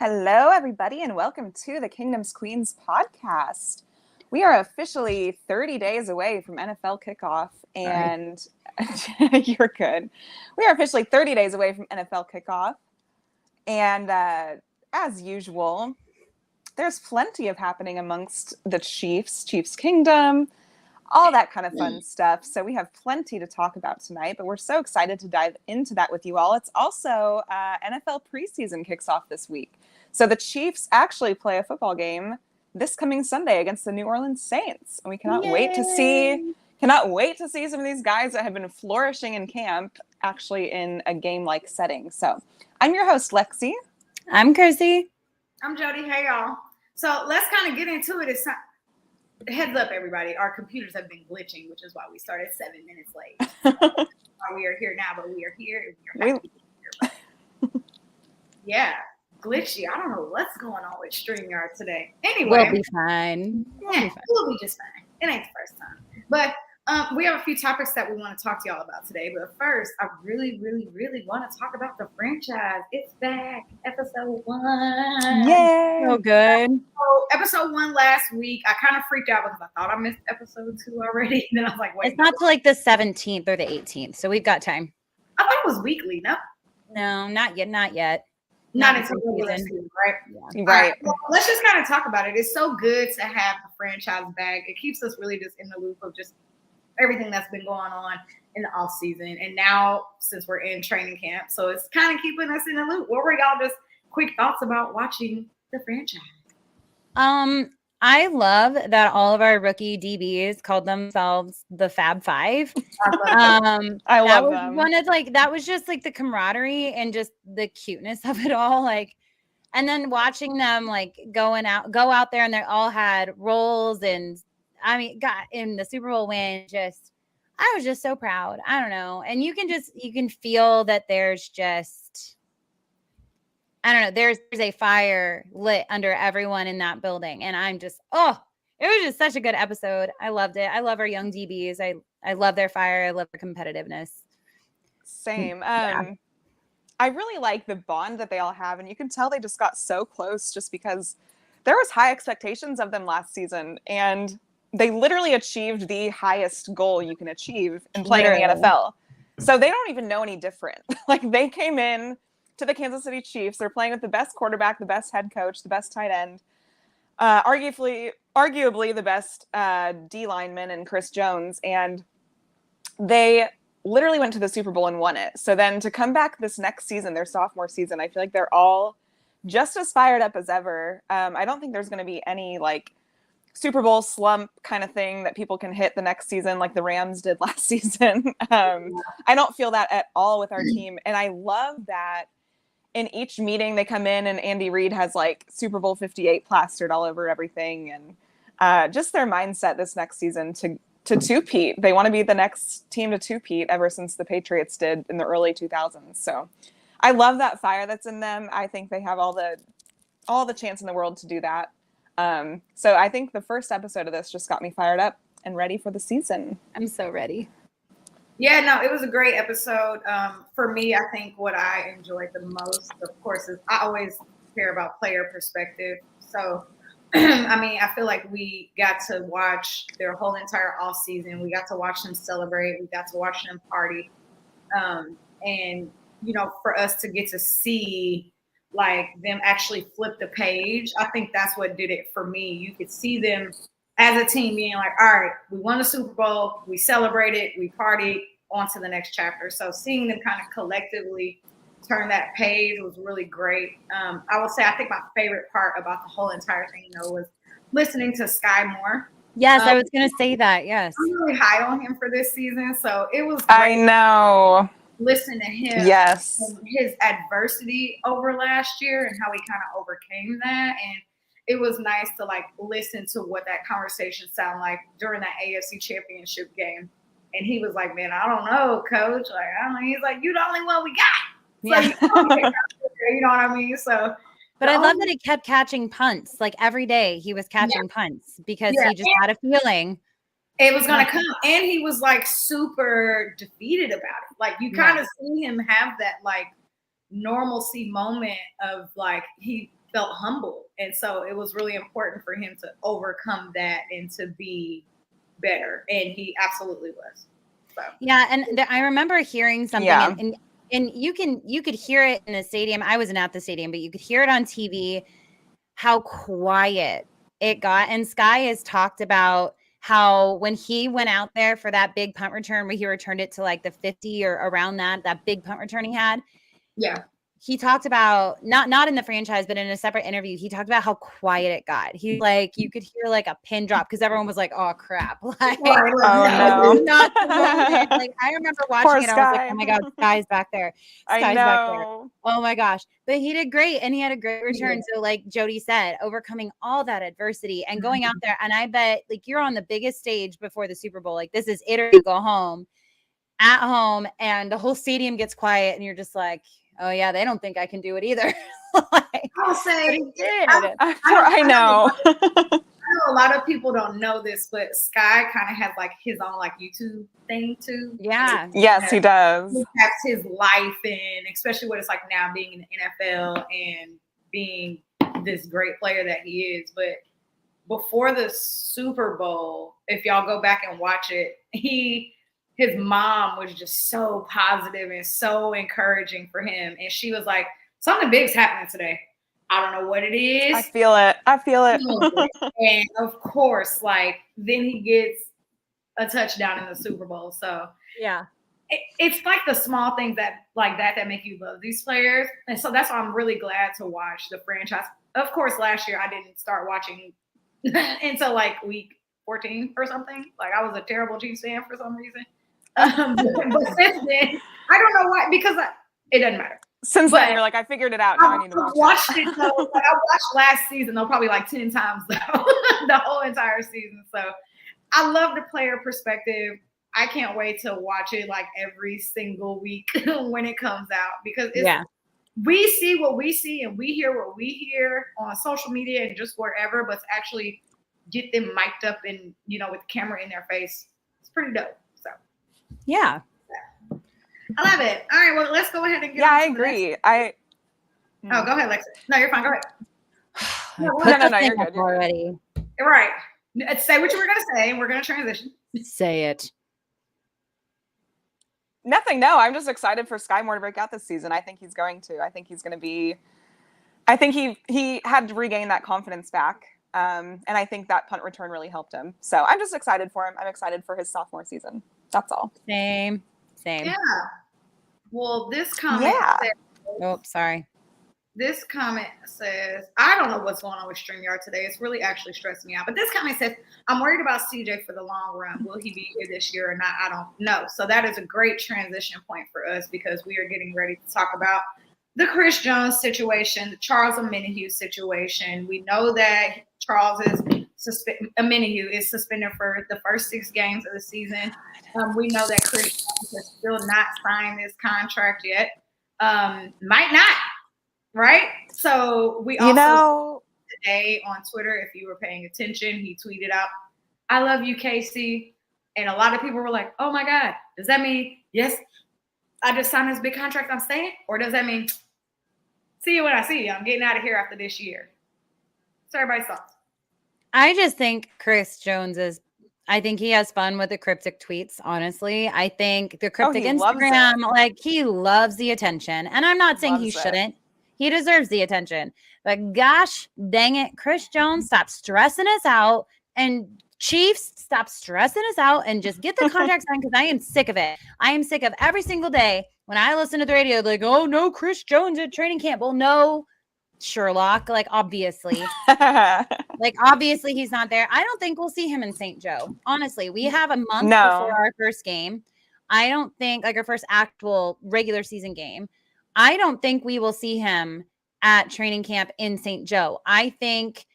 Hello, everybody, and welcome to the Kingdom's Queens podcast. We are officially 30 days away from NFL kickoff, and you're good. We are officially 30 days away from NFL kickoff, and as usual, there's plenty of happening amongst the Chiefs Kingdom, all that kind of fun stuff. So we have plenty to talk about tonight, but we're so excited to dive into that with you all. It's also NFL preseason kicks off this week. So the Chiefs actually play a football game this coming Sunday against the New Orleans Saints. And we cannot wait to see some of these guys that have been flourishing in camp actually in a game-like setting. So I'm your host, Lexi. I'm Chrissy. I'm Jodi. Hey, y'all. So let's kind of get into it. It's heads up, everybody. Our computers have been glitching, which is why we started 7 minutes late. We are here now, but we are here. And we are happy to be here. Yeah, glitchy. I don't know what's going on with StreamYard today. Anyway. We'll be fine. We'll be just fine. It ain't the first time. But we have a few topics that we want to talk to y'all about today. But first, I really, really, really want to talk about the franchise. It's back. Episode 1. Yay! So good. So episode 1 last week, I kind of freaked out because I thought I missed episode 2 already. And then I was like, wait. It's not till like the 17th or the 18th. So we've got time. I thought it was weekly. No? No, not yet. Not yet. Not until regular season, right? Yeah. Right. Well, let's just kind of talk about it. It's so good to have the franchise back. It keeps us really just in the loop of just everything that's been going on in the off season. And now since we're in training camp, so it's kind of keeping us in the loop. What were y'all just quick thoughts about watching the franchise? I love that all of our rookie DBs called themselves the Fab Five. I love them. That was just like the camaraderie and just the cuteness of it all. Like, and then watching them like go out there, and they all had roles, and I mean, got in the Super Bowl win. I was just so proud. I don't know, and you can feel that there's just. I don't know. There's a fire lit under everyone in that building. And it was just such a good episode. I loved it. I love our young DBs. I love their fire. I love their competitiveness. Same. Yeah. I really like the bond that they all have. And you can tell they just got so close just because there was high expectations of them last season. And they literally achieved the highest goal you can achieve in playing in the NFL. So they don't even know any different. Like they came in to the Kansas City Chiefs. They're playing with the best quarterback, the best head coach, the best tight end, arguably the best D lineman in Chris Jones. And they literally went to the Super Bowl and won it. So then to come back this next season, their sophomore season, I feel like they're all just as fired up as ever. I don't think there's going to be any like Super Bowl slump kind of thing that people can hit the next season like the Rams did last season. I don't feel that at all with our team. And I love that in each meeting they come in and Andy Reid has like Super Bowl 58 plastered all over everything. And just their mindset this next season to two-peat. They want to be the next team to two-peat ever since the Patriots did in the early 2000s. So I love that fire that's in them. I think they have all the chance in the world to do that. So I think the first episode of this just got me fired up and ready for the season. I'm so ready. Yeah, no, it was a great episode. For me, I think what I enjoyed the most, of course, is I always care about player perspective. So, I mean, I feel like we got to watch their whole entire off season. We got to watch them celebrate. We got to watch them party. And, you know, for us to get to see like them actually flip the page, I think that's what did it for me. You could see them as a team being like, all right, we won the Super Bowl, we celebrated, we partied, on to the next chapter. So seeing them kind of collectively turn that page was really great. I will say I think my favorite part about the whole entire thing, though, was listening to Sky Moore. Yes, I was going to say that, yes. I'm really high on him for this season, so it was great. I know. Listen to him. Yes. His adversity over last year and how he kind of overcame that. And it was nice to like listen to what that conversation sounded like during that AFC Championship game. And he was like, man, I don't know, coach. Like, I don't know. He's like, you're the only one we got. So Yeah. you know what I mean? So, but I love that he kept catching punts. Like every day he was catching punts because he just had a feeling it was going to come. And he was like super defeated about it. Like you kind of see him have that like normalcy moment of like, he felt humble. And so it was really important for him to overcome that and to be better. And he absolutely was. So. Yeah, and I remember hearing something, Yeah. and you could hear it in the stadium. I wasn't at the stadium, but you could hear it on TV, how quiet it got. And Sky has talked about how when he went out there for that big punt return where he returned it to like the 50 or around that big punt return he had. Yeah. He talked about not in the franchise, but in a separate interview, he talked about how quiet it got. He's like, you could hear like a pin drop because everyone was like, "Oh crap!" Like, oh no, not the moment. Like I remember watching Poor it, Sky. I was like, "Oh my god, Sky's back there! Sky's I know. back there!" Oh my gosh! But he did great, and he had a great return. So, like Jodi said, overcoming all that adversity and going out there, and I bet like you're on the biggest stage before the Super Bowl. Like this is it or you go home. At home, and the whole stadium gets quiet, and you're just like, oh yeah, they don't think I can do it either. Like, I'll say, I know. I know a lot of people don't know this, but Sky kind of has like his own like YouTube thing too. Yeah. Yes, he does. He has his life, and especially what it's like now being in the NFL and being this great player that he is. But before the Super Bowl, if y'all go back and watch it, his mom was just so positive and so encouraging for him. And she was like, something big's happening today. I don't know what it is. I feel it. And of course, like then he gets a touchdown in the Super Bowl. So yeah, it's like the small things that make you love these players. And so that's why I'm really glad to watch the franchise. Of course, last year I didn't start watching until like week 14 or something. Like I was a terrible Chiefs fan for some reason. But since then, I don't know why, because it doesn't matter. Since then, you're like, I figured it out. Now I need to watch it. Though, like, I watched last season, though, probably like 10 times, though, the whole entire season. So I love the player perspective. I can't wait to watch it like every single week when it comes out, because we see what we see and we hear what we hear on social media and just wherever, but to actually get them mic'd up and, with the camera in their face, it's pretty dope. So. Yeah. I love it. All right, well, let's go ahead and get I agree. Oh, go ahead, Lexi. No, you're fine. Go ahead. No, you're good. Already. You're right. Say what you were going to say, and we're going to transition. Say it. Nothing. No, I'm just excited for Sky Moore to break out this season. I think he's going to. I think he's going to be. I think he had to regain that confidence back. And I think that punt return really helped him. So I'm just excited for him. I'm excited for his sophomore season. That's all. Same. Yeah. Well, this comment says, sorry. This comment says, I don't know what's going on with StreamYard today. It's really actually stressing me out. But this comment says, I'm worried about CJ for the long run. Will he be here this year or not? I don't know. So that is a great transition point for us, because we are getting ready to talk about the Chris Jones situation, the Charles Omenihu situation. We know that Charles Omenihu is suspended for the first 6 games of the season. We know that Chris Jones has still not signed this contract yet. Might not, right? So we also today on Twitter, if you were paying attention, he tweeted out, "I love you, Casey." And a lot of people were like, "Oh my God, does that mean yes, I just signed this big contract, I'm staying? Or does that mean see you when I see you, I'm getting out of here after this year?" So everybody's thoughts. I just think Chris Jones I think he has fun with the cryptic tweets, honestly. I think the cryptic Instagram, like he loves the attention. And I'm not saying he shouldn't. He deserves the attention. But gosh dang it, Chris Jones, stop stressing us out. And Chiefs, stop stressing us out and just get the contract signed, because I am sick of it. I am sick of every single day when I listen to the radio, like, oh no, Chris Jones at training camp. Well, no, Sherlock, like obviously he's not there. I don't think we'll see him in St. Joe. Honestly, we have a month before our first game. I don't think, like, our first actual regular season game, I don't think we will see him at training camp in St. Joe. I think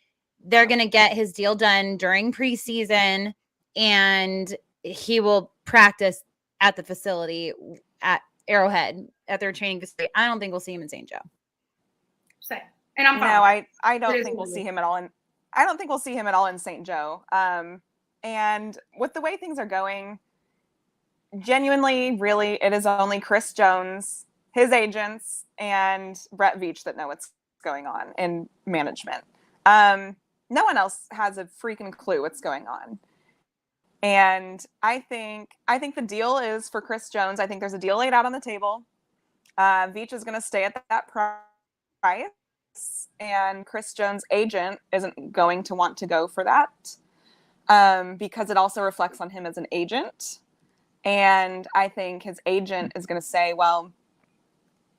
they're going to get his deal done during preseason, and he will practice at the facility at Arrowhead at their training facility. I don't think we'll see him in St. Joe. Same. And I'm fine. No, I don't think we'll see him at all I don't think we'll see him at all in St. Joe. And with the way things are going, genuinely, really, it is only Chris Jones, his agents, and Brett Veach that know what's going on in management. No one else has a freaking clue what's going on. And I think the deal is for Chris Jones. I think there's a deal laid out on the table. Veach is going to stay at that price, and Chris Jones' agent isn't going to want to go for that because it also reflects on him as an agent. And I think his agent is going to say, well,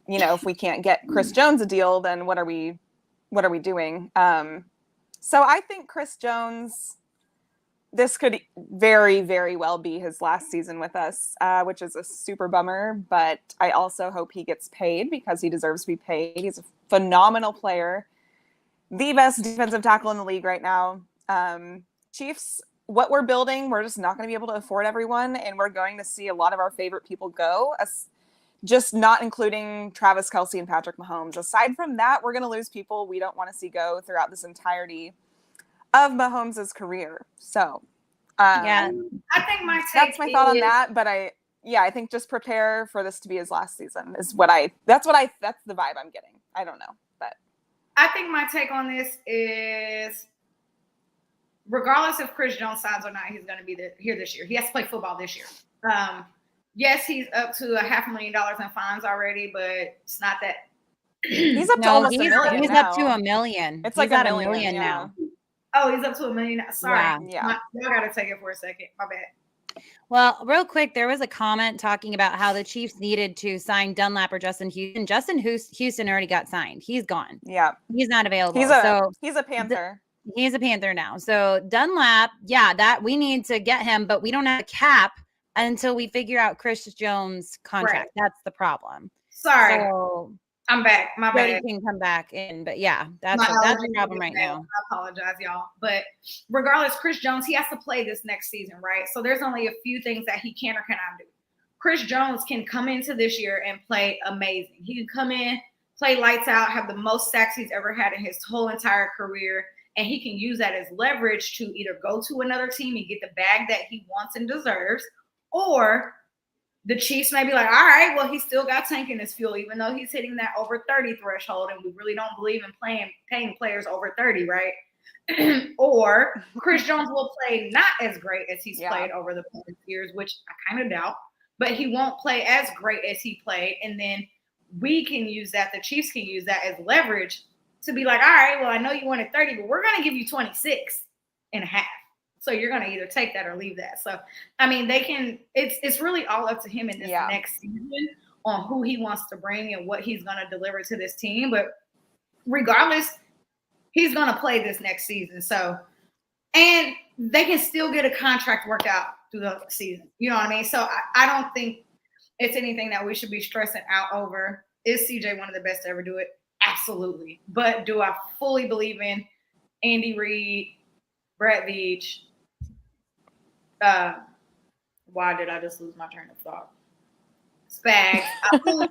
if we can't get Chris Jones a deal, then what are we doing? So I think Chris Jones, this could very, very well be his last season with us, which is a super bummer. But I also hope he gets paid because he deserves to be paid. He's a phenomenal player, the best defensive tackle in the league right now. Chiefs, what we're building, we're just not going to be able to afford everyone, and we're going to see a lot of our favorite people go, just not including Travis Kelce and Patrick Mahomes. Aside from that, we're going to lose people we don't want to see go throughout this entirety of Mahomes' career. So, Yeah, I think my take that's my thought on that. But I think just prepare for this to be his last season is that's the vibe I'm getting. I don't know, but I think my take on this is, regardless if Chris Jones signs or not, he's going to be here this year. He has to play football this year. Yes, he's up to $500,000 in fines already, but it's not that. He's up to almost $1 million. He's up to $1 million. It's like $1 million now. Oh, he's up to $1 million now. Sorry. Yeah. Y'all got to take it for a second. My bad. Well, real quick, there was a comment talking about how the Chiefs needed to sign Dunlap or Justin Houston. Justin Houston already got signed. He's gone. Yeah. He's not available. He's a Panther. He's a Panther now. So Dunlap, that we need to get him, but we don't have a cap until we figure out Chris Jones' contract. Right. That's the problem. Sorry. So I'm back. My Jodi bad. can come back in, but that's the problem right now. I apologize, y'all. But regardless, Chris Jones, he has to play this next season, right? So there's only a few things that he can or cannot do. Chris Jones can come into this year and play amazing. He can come in, play lights out, have the most sacks he's ever had in his whole entire career, and he can use that as leverage to either go to another team and get the bag that he wants and deserves, or the Chiefs may be like, all right, well, he still got tank in his fuel, even though he's hitting that over 30 threshold, and we really don't believe in paying players over 30, right? Or Chris Jones will play not as great as he's played over the past years, which I kind of doubt, but he won't play as great as he played, and then we can use that, the Chiefs can use that as leverage to be like, all right, well, I know you wanted 30, but we're going to give you 26 and a half. So you're going to either take that or leave that. So, I mean, it's really all up to him in this next season on who he wants to bring and what he's going to deliver to this team. But regardless, he's going to play this next season. So, and they can still get a contract worked out through the season. You know what I mean? So I don't think it's anything that we should be stressing out over. Is CJ one of the best to ever do it? Absolutely. But do I fully believe in Andy Reid, Brett Veach? Why did I just lose my train of thought? Spags. I fully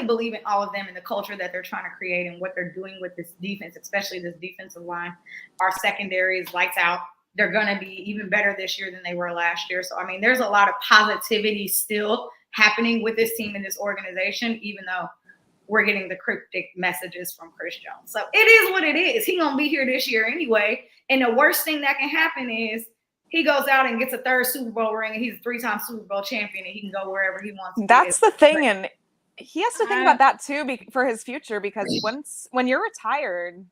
believe in all of them and the culture that they're trying to create and what they're doing with this defense, especially this defensive line. Our secondary is lights out. They're going to be even better this year than they were last year. So, I mean, there's a lot of positivity still happening with this team and this organization, even though we're getting the cryptic messages from Chris Jones. So it is what it is. He's going to be here this year anyway. And the worst thing that can happen is he goes out and gets a third Super Bowl ring, and he's a 3-time Super Bowl champion, and he can go wherever he wants to. That's the thing. And he has to think about that too for his future, because when you're retired,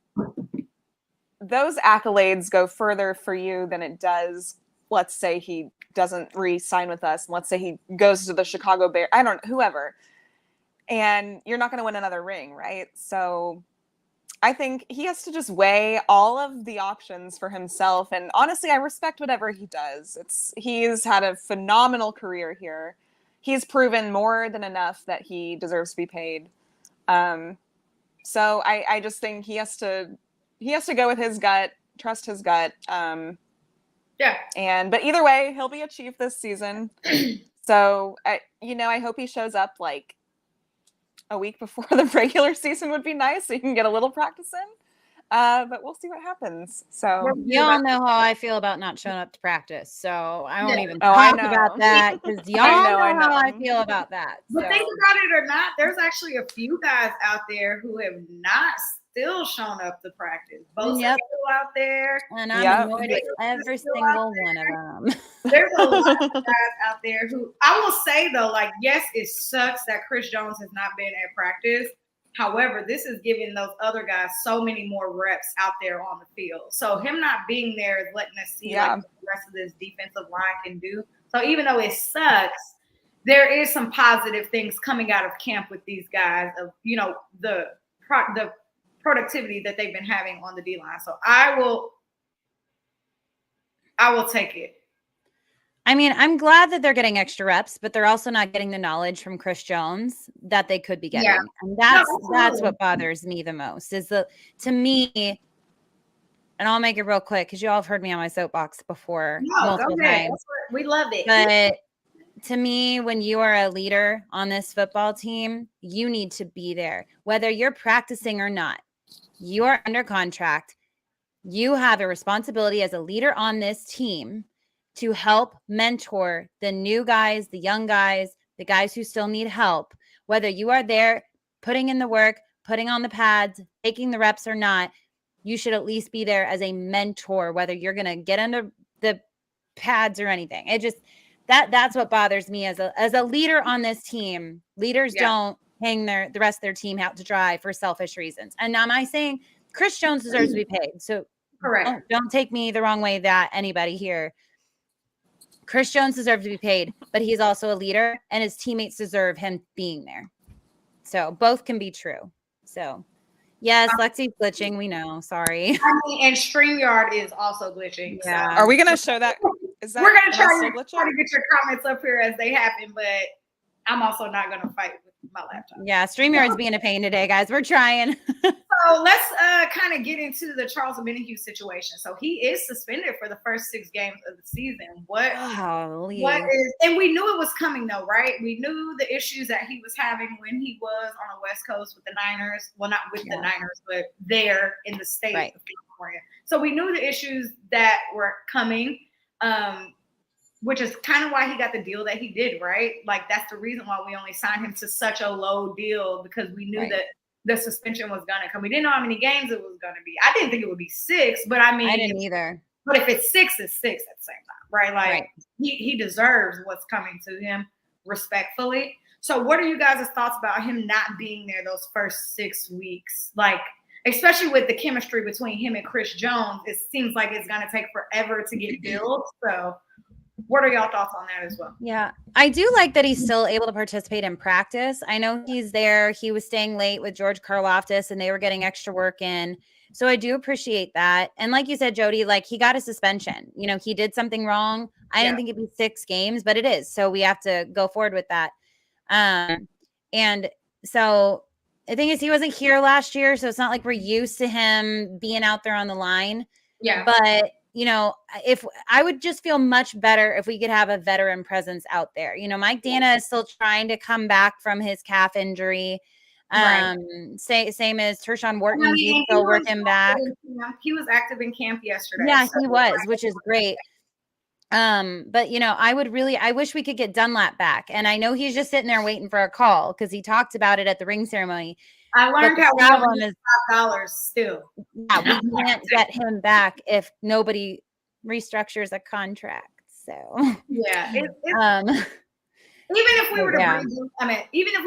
those accolades go further for you than it does. Let's say he doesn't re-sign with us. And let's say he goes to the Chicago Bears. Whoever. And you're not going to win another ring, right? So I think he has to just weigh all of the options for himself. And honestly, I respect whatever he does. He's had a phenomenal career here. He's proven more than enough that he deserves to be paid. So I just think he has to go with his gut, trust his gut. But either way, he'll be a Chief this season. So I hope he shows up a week before the regular season would be nice, so you can get a little practice in. But we'll see what happens. So Y'all know how I feel about not showing up to practice, so I won't even I talk know. about that because y'all I know how I feel about that. But So. think about it or not, there's actually a few guys out there who have not still shown up to practice. Both Yep. still out there. And I'm Yep. annoyed with every single one of them. There's a lot of guys out there who I will say though, like, yes, it sucks that Chris Jones has not been at practice. However, this is giving those other guys so many more reps out there on the field. So him not being there is letting us see like what the rest of this defensive line can do. So even though it sucks, there is some positive things coming out of camp with these guys of, you know, the productivity that they've been having on the D-line. So I will take it. I mean, I'm glad that they're getting extra reps, but they're also not getting the knowledge from Chris Jones that they could be getting. Yeah. And that's what bothers me the most is to me, and I'll make it real quick because you all have heard me on my soapbox before multiple times. We love it. But to me, when you are a leader on this football team, you need to be there. Whether you're practicing or not, you are under contract. You have a responsibility as a leader on this team to help mentor the new guys, the young guys, the guys who still need help. Whether you are there putting in the work, putting on the pads, taking the reps or not, you should at least be there as a mentor, whether you're going to get under the pads or anything. It just that's what bothers me as a leader on this team. Leaders don't hang the rest of their team out to dry for selfish reasons. And now am I saying Chris Jones deserves to be paid? So correct. Don't take me the wrong way that anybody here. Chris Jones deserves to be paid, but he's also a leader and his teammates deserve him being there. So both can be true. So yes, Lexi's glitching. We know. Sorry. I mean, and StreamYard is also glitching. Yeah. So. Are we going to show that? We're going to try to get your comments up here as they happen, but I'm also not going to fight with my laptop. Yeah, StreamYard's being a pain today, guys. We're trying. So let's kind of get into the Charles Omenihu situation. So he is suspended for the first 6 games of the season. What is, and we knew it was coming though, right? We knew the issues that he was having when he was on the West Coast with the Niners. Well, not with the Niners, but there in the state of California. So we knew the issues that were coming, which is kind of why he got the deal that he did, right? Like that's the reason why we only signed him to such a low deal because we knew that the suspension was going to come. We didn't know how many games it was going to be. I didn't think it would be 6, but I mean, I didn't either. But if it's 6, it's 6 at the same time, right? Like he deserves what's coming to him respectfully. So what are you guys' thoughts about him not being there those first 6 weeks? Like, especially with the chemistry between him and Chris Jones, it seems like it's going to take forever to get built. So what are y'all thoughts on that as well? Yeah, I do like that he's still able to participate in practice. I know he's there. He was staying late with George Karlaftis and they were getting extra work in. So I do appreciate that. And like you said, Jodi, like he got a suspension. You know, he did something wrong. I didn't think it'd be 6 games, but it is. So we have to go forward with that. And so the thing is, he wasn't here last year. So it's not like we're used to him being out there on the line. Yeah. But you know, if I would just feel much better if we could have a veteran presence out there. You know, Mike Dana is still trying to come back from his calf injury. Same as Tershawn Wharton, he's still working back. He was active in camp yesterday. Yeah, so he was, which is great. But you know, I wish we could get Dunlap back. And I know he's just sitting there waiting for a call because he talked about it at the ring ceremony. I learned how problem is $5 still. Yeah, we can't get him back if nobody restructures a contract. So yeah, even if we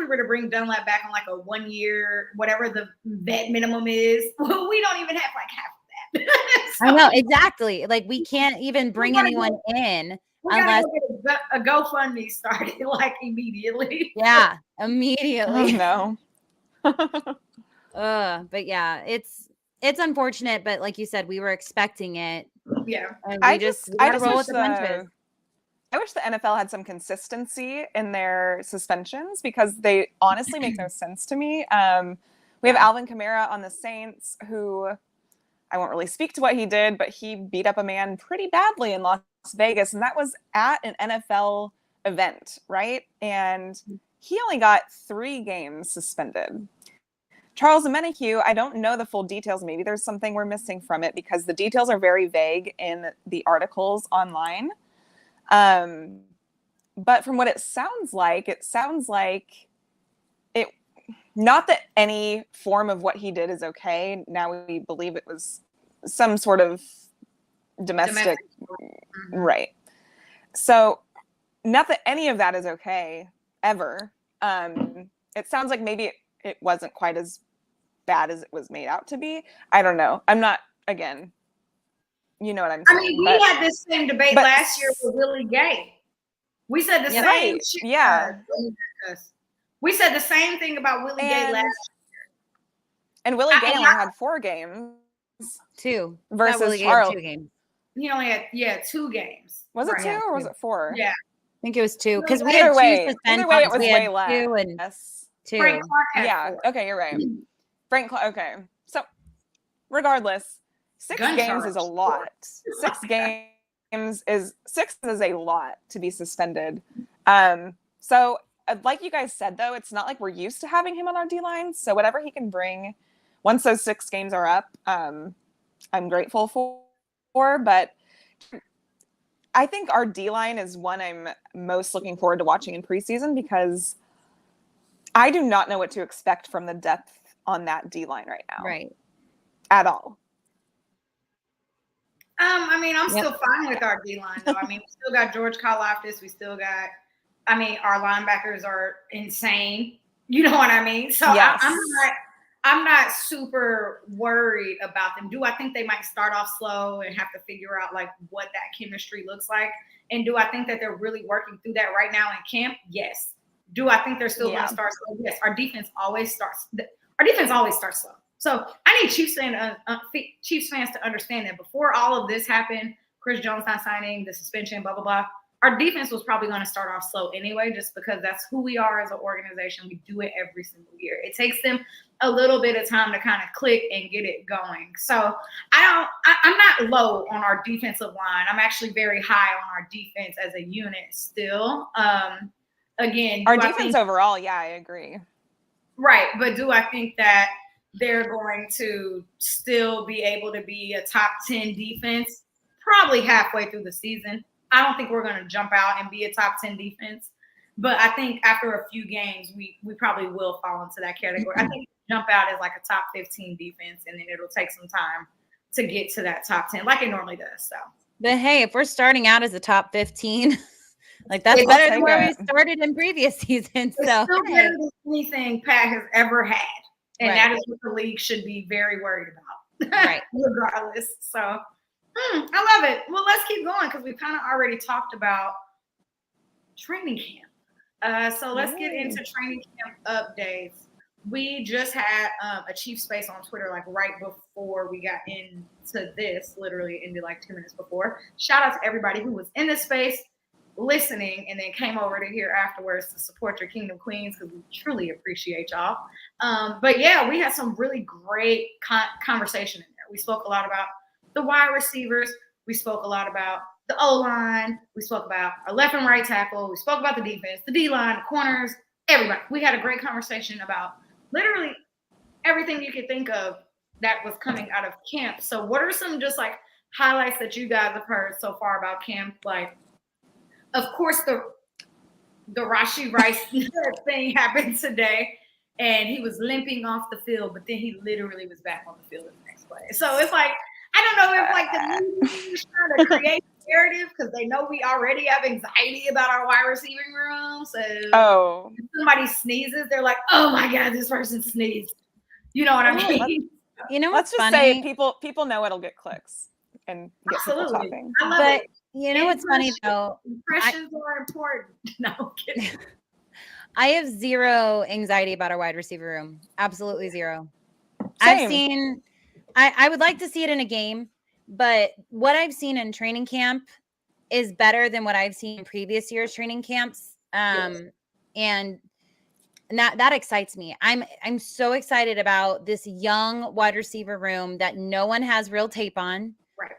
were to bring Dunlap back on like a 1 year, whatever the vet minimum is, well, we don't even have like half of that. So, I know exactly. Like we can't even bring anyone in unless get a GoFundMe started like immediately. Yeah, immediately. Oh, no. But yeah, it's unfortunate, but like you said, we were expecting it. Yeah. And I just roll with the punches. I wish the NFL had some consistency in their suspensions because they honestly make no sense to me. We have Alvin Kamara on the Saints, who I won't really speak to what he did, but he beat up a man pretty badly in Las Vegas, and that was at an NFL event, right? And he only got 3 games suspended. Charles Omenihu, I don't know the full details. Maybe there's something we're missing from it because the details are very vague in the articles online. But from what it sounds like it, not that any form of what he did is okay. Now we believe it was some sort of domestic. Right. So not that any of that is okay ever. It sounds like maybe it wasn't quite as bad as it was made out to be. I don't know. I'm not, again, you know what I'm saying. I mean, we had this same debate last year with Willie Gay. We said the same shit. Yeah. We said the same thing about Willie Gay last year. And Willie Gay only had 4 games. 2. Versus Charles. 2 games. He only had 2 games. Was it 2 or was it 4? Yeah. I think it was 2 because we either had way, 2 either way, it was way 2 less. and 2. Frank Clark had 4. Okay, you're right. Frank Clark. Okay, so regardless, 6 games is a lot. 6 games is 6 is a lot to be suspended. So like you guys said, though, it's not like we're used to having him on our D-line. So whatever he can bring, once those 6 games are up, I'm grateful for. But I think our D-line is one I'm most looking forward to watching in preseason because I do not know what to expect from the depth on that D-line right now. Right. At all. I mean, I'm still fine with our D-line, though. I mean, we still got George Karlaftis. We still got, I mean, our linebackers are insane. You know what I mean? So yes. I'm not super worried about them. Do I think they might start off slow and have to figure out like what that chemistry looks like? And do I think that they're really working through that right now in camp? Yes. Do I think they're still going to start slow? Yes. Our defense always starts slow. So I need Chiefs fans to understand that before all of this happened, Chris Jones not signing, the suspension, blah, blah, blah, our defense was probably going to start off slow anyway, just because that's who we are as an organization. We do it every single year. It takes them a little bit of time to kind of click and get it going. So I'm not low on our defensive line. I'm actually very high on our defense as a unit still. Again, our defense overall, yeah, I agree. Right. But do I think that they're going to still be able to be a top 10 defense? Probably halfway through the season. I don't think we're going to jump out and be a top 10 defense. But I think after a few games, we probably will fall into that category. I think jump out as like a top 15 defense, and then it'll take some time to get to that top 10 like it normally does. So, but hey, if we're starting out as a top 15, like that's better than where we started in previous seasons. So it's still better than anything Pat has ever had. And that is what the league should be very worried about. Right. Regardless. So I love it. Well, let's keep going because we kind of already talked about training camp. So let's get into training camp updates. We just had a Chief space on Twitter like right before we got into this, literally ended like 2 minutes before. Shout out to everybody who was in this space listening and then came over to here afterwards to support your Kingdom Queens because we truly appreciate y'all. But yeah, we had some really great conversation in there. We spoke a lot about the wide receivers. We spoke a lot about the O-line. We spoke about our left and right tackle. We spoke about the defense, the D-line, the corners, everybody. We had a great conversation about literally everything you could think of that was coming out of camp. So what are some just like highlights that you guys have heard so far about camp? Like, of course, the Rashee Rice thing happened today, and he was limping off the field, but then he literally was back on the field in the next play. So it's like, I don't know if like the media is trying to create a narrative because they know we already have anxiety about our wide receiving room. So if somebody sneezes, they're like, oh my God, this person sneezed. You know what I mean? You know what's what's funny? funny? People know it'll get clicks and get people talking. I love it. You know what's funny though? Impressions are important. No, I'm kidding. I have zero anxiety about our wide receiver room. Absolutely zero. Same. I would like to see it in a game, but what I've seen in training camp is better than what I've seen in previous years' training camps. And that excites me. I'm so excited about this young wide receiver room that no one has real tape on. Right.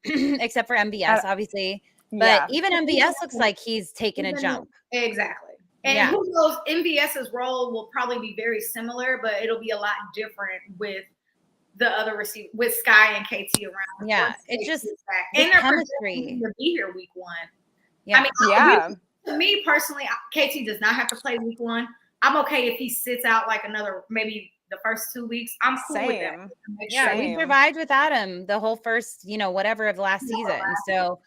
Except for MVS, obviously. But even MVS looks like he's taken a jump. Exactly. And who knows, MVS's role will probably be very similar, but it'll be a lot different with the other receiver, with Sky and KT around. Yeah, it's just and the they're chemistry to be here week 1. Yeah. I mean, to me personally, KT does not have to play week 1. I'm okay if he sits out like another, maybe the first 2 weeks. I'm cool with that. Yeah, we survived without him the whole first, whatever of last season. So,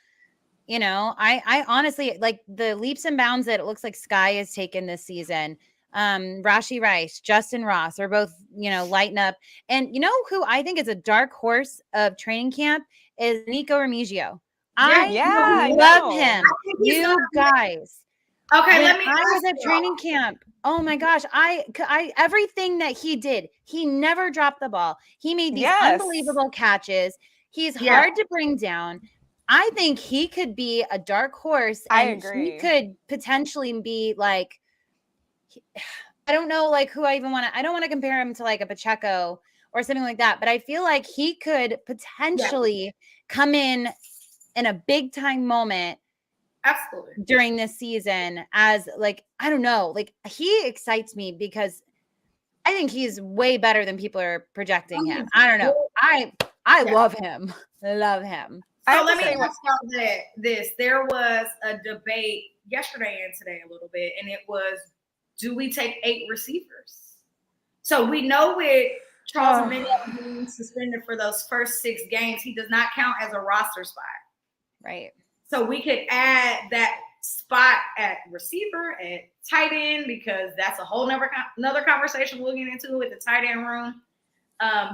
I honestly like the leaps and bounds that it looks like Sky has taken this season. Rashi Rice, Justin Ross are both, lighting up. And who I think is a dark horse of training camp is Nico Remigio. I love him. You guys. Okay, when I was at training camp. Oh my gosh, I everything that he did, he never dropped the ball. He made these unbelievable catches. He's hard to bring down. I think he could be a dark horse, and I agree. he could potentially be like, I don't know, like who I even want to. I don't want to compare him to like a Pacheco or something like that, but I feel like he could potentially come in a big time moment. Absolutely. During this season as like, I don't know, like he excites me because I think he's way better than people are projecting him. I don't know. I love him. Love him. So let me ask y'all this. There was a debate yesterday and today a little bit, and it was, do we take 8 receivers? So we know with Charles Omenihu being suspended for those first 6 games, he does not count as a roster spot. Right. So we could add that spot at receiver, at tight end, because that's a whole another conversation we'll get into with the tight end room.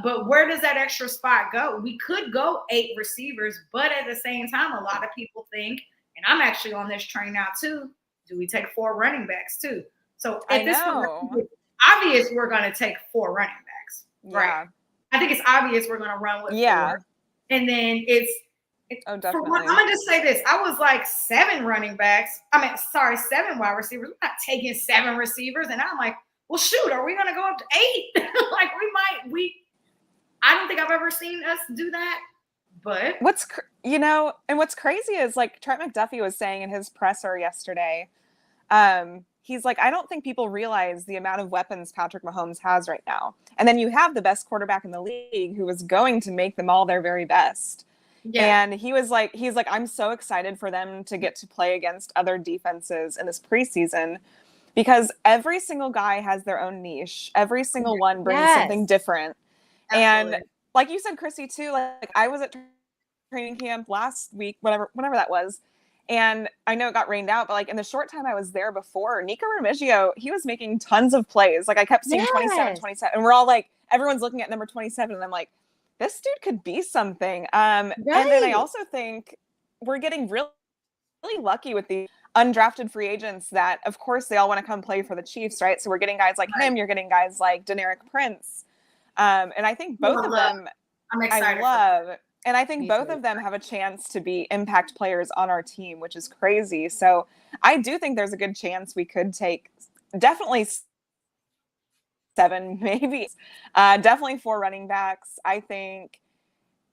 But where does that extra spot go? We could go 8 receivers, but at the same time, a lot of people think, and I'm actually on this train now too, do we take 4 running backs too? So at this point, it's obvious we're going to take 4 running backs, right? I think it's obvious we're going to run with 4. And then definitely. I'm gonna just say this. I was like 7 running backs. 7 wide receivers. We're not taking 7 receivers. And I'm like, well, shoot, are we gonna go up to 8? Like I don't think I've ever seen us do that. But what's crazy is like Trent McDuffie was saying in his presser yesterday. He's like, I don't think people realize the amount of weapons Patrick Mahomes has right now. And then you have the best quarterback in the league who is going to make them all their very best. Yeah. And he's like, I'm so excited for them to get to play against other defenses in this preseason because every single guy has their own niche. Every single one brings something different. Absolutely. And like you said, Chrissy, too, like I was at training camp last week, whenever that was. And I know it got rained out, but like in the short time I was there before, Nico Remigio, he was making tons of plays. Like I kept seeing 27. And we're all like, everyone's looking at number 27. And I'm like, this dude could be something. And then I also think we're getting really, really lucky with the undrafted free agents that, of course, they all want to come play for the Chiefs, right? So we're getting guys like him. You're getting guys like Deneric Prince. And I think both of them, I'm excited. I love. And I think both of them have a chance to be impact players on our team, which is crazy. So I do think there's a good chance we could take definitely 7, maybe. Definitely 4 running backs. I think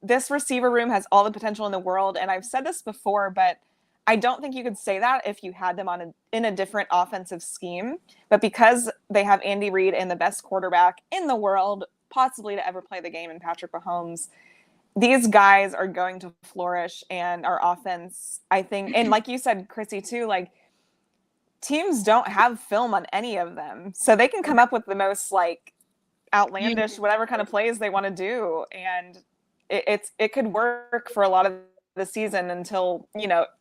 this receiver room has all the potential in the world. And I've said this before, but I don't think you could say that if you had them in a different offensive scheme. But because they have Andy Reid and the best quarterback in the world, possibly to ever play the game in Patrick Mahomes, these guys are going to flourish. And our offense, I think, and like you said, Chrissy, too, like, teams don't have film on any of them. So they can come up with the most like outlandish, whatever kind of plays they want to do. And it could work for a lot of the season until,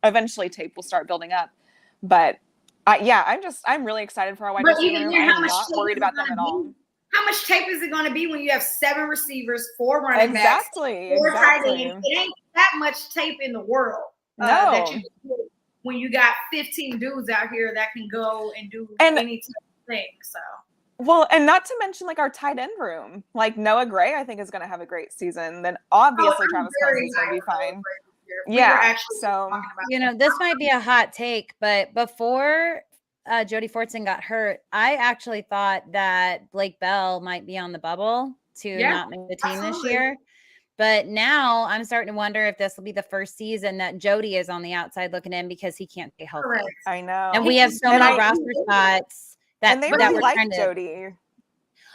eventually tape will start building up. But I'm really excited for our wide receiver room. I'm not worried about them at all. How much tape is it going to be when you have 7 receivers, 4 running backs, 4 tight ends? It ain't that much tape in the world. No. That you can do when you got 15 dudes out here that can go and do any type of thing. So. Well, and not to mention like our tight end room, like Noah Gray, I think is going to have a great season. Then obviously Travis Kelce's going to be fine. So this might be a hot take, but before Jodi Fortson got hurt, I actually thought that Blake Bell might be on the bubble to not make the team this year. But now I'm starting to wonder if this will be the first season that Jodi is on the outside looking in because he can't stay healthy. Correct. I know. And we have so And many I- roster spots that, and they that really we're like trying to. Jodi.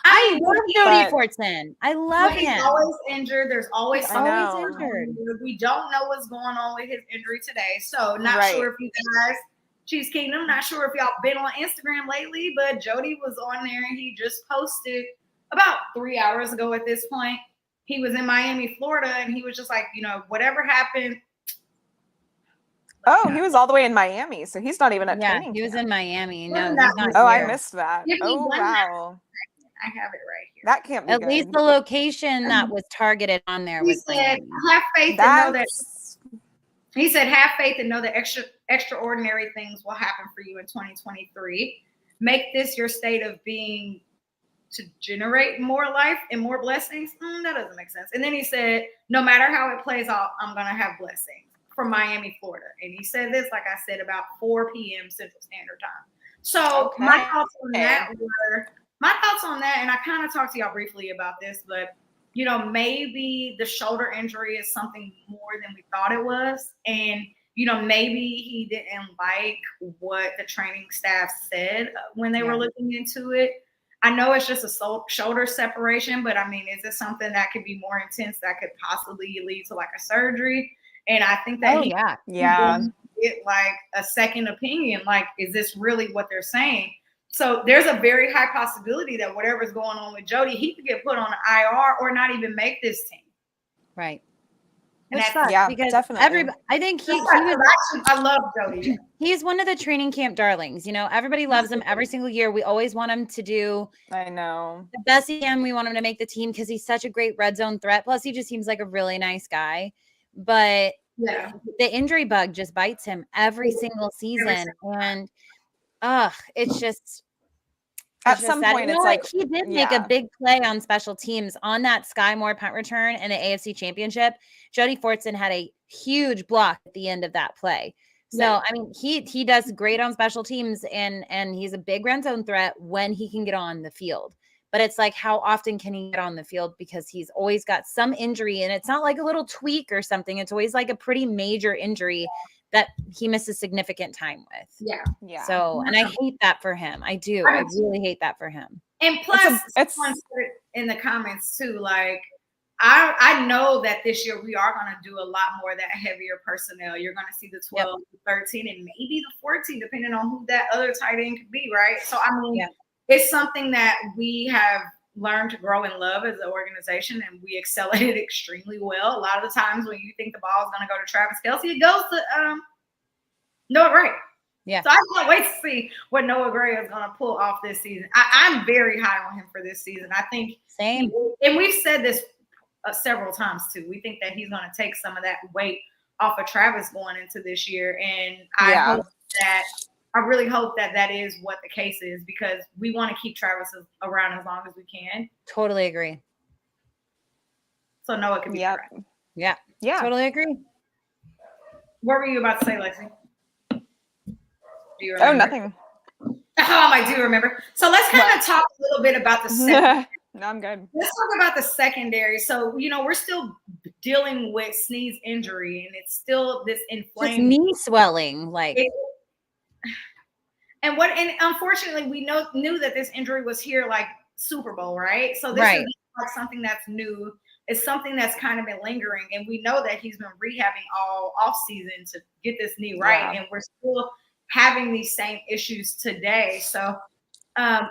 I love Jodi but- Fortson. I love He's him. always injured. There's always I something know. Always injured. We don't know what's going on with his injury today. So not Right. sure if you guys, Cheese Kingdom, not sure if y'all been on Instagram lately, but Jodi was on there and he just posted about 3 hours ago at this point. He was in Miami, Florida, and he was just like, whatever happened. Oh, he was all the way in Miami, so he's not even at Yeah, training he was camp. in Miami. Well, No, that he's not was- Oh, I here. missed that. Give me Oh, one wow. I have it right here. That can't be At good. least the location that was targeted on there He was said, Miami. have faith and know that. That's He said, have faith and know that extraordinary things will happen for you in 2023. Make this your state of being to generate more life and more blessings. That doesn't make sense. And then he said, no matter how it plays out, I'm going to have blessings from Miami, Florida. And he said this, like I said, about 4 p.m. Central Standard Time. So Okay. my thoughts on that, and I kind of talked to y'all briefly about this, but maybe the shoulder injury is something more than we thought it was. And, maybe he didn't like what the training staff said when they were looking into it. I know it's just a shoulder separation, but I mean, is this something that could be more intense that could possibly lead to like a surgery? And I think that yeah. get like a second opinion. Like, is this really what they're saying? So there's a very high possibility that whatever's going on with Jodi, he could get put on an IR or not even make this team. Right. And Which that's- sucks yeah, because definitely. everybody, I think I love Jodi. he's one of the training camp darlings. Everybody loves him every single year. We always want him to do I know. the best he can. We want him to make the team because he's such a great red zone threat. Plus, he just seems like a really nice guy. But Yeah. the injury bug just bites him every single season. And it's just At just some sad. point, You know it's what? like, he did make a yeah. big play on special teams on that Sky Moore punt return in the AFC Championship. Jodi Fortson had a huge block at the end of that play. So Yeah. I mean, he does great on special teams, and he's a big red zone threat when he can get on the field. But it's like, how often can he get on the field? Because he's always got some injury, and it's not like a little tweak or something. It's always like a pretty major injury that he misses significant time with. Yeah. Yeah. So, and I hate that for him. I do. I really hate that for him. And plus, it's- someone said in the comments too, like, I know that this year we are going to do a lot more of that heavier personnel. You're going to see the 12, the 13, and maybe the 14, depending on who that other tight end could be, right? So, I mean, it's something that we have learned to grow and love as an organization, and we excel at it extremely well. A lot of the times when you think the ball is going to go to Travis Kelce, it goes to Noah Gray. Yeah. So I can't wait to see what Noah Gray is going to pull off this season. I'm very high on him for this season. I think Same. and we've said this several times too. We think that he's going to take some of that weight off of Travis going into this year, and I really hope that that is what the case is, because we want to keep Travis around as long as we can. Totally agree. So Noah can be correct. Yeah. Yeah. Totally agree. What were you about to say, Lexi? Do you remember? Oh, nothing. I do remember. So let's kind of talk a little bit about the secondary. No, I'm good. Let's talk about the secondary. So, we're still dealing with Snead's injury, and it's still this Just inflamed knee swelling. Like, and unfortunately we knew that this injury was here like Super Bowl, right? So this is like something that's new. It's something that's kind of been lingering, and we know that he's been rehabbing all off season to get this knee right, and we're still having these same issues today. So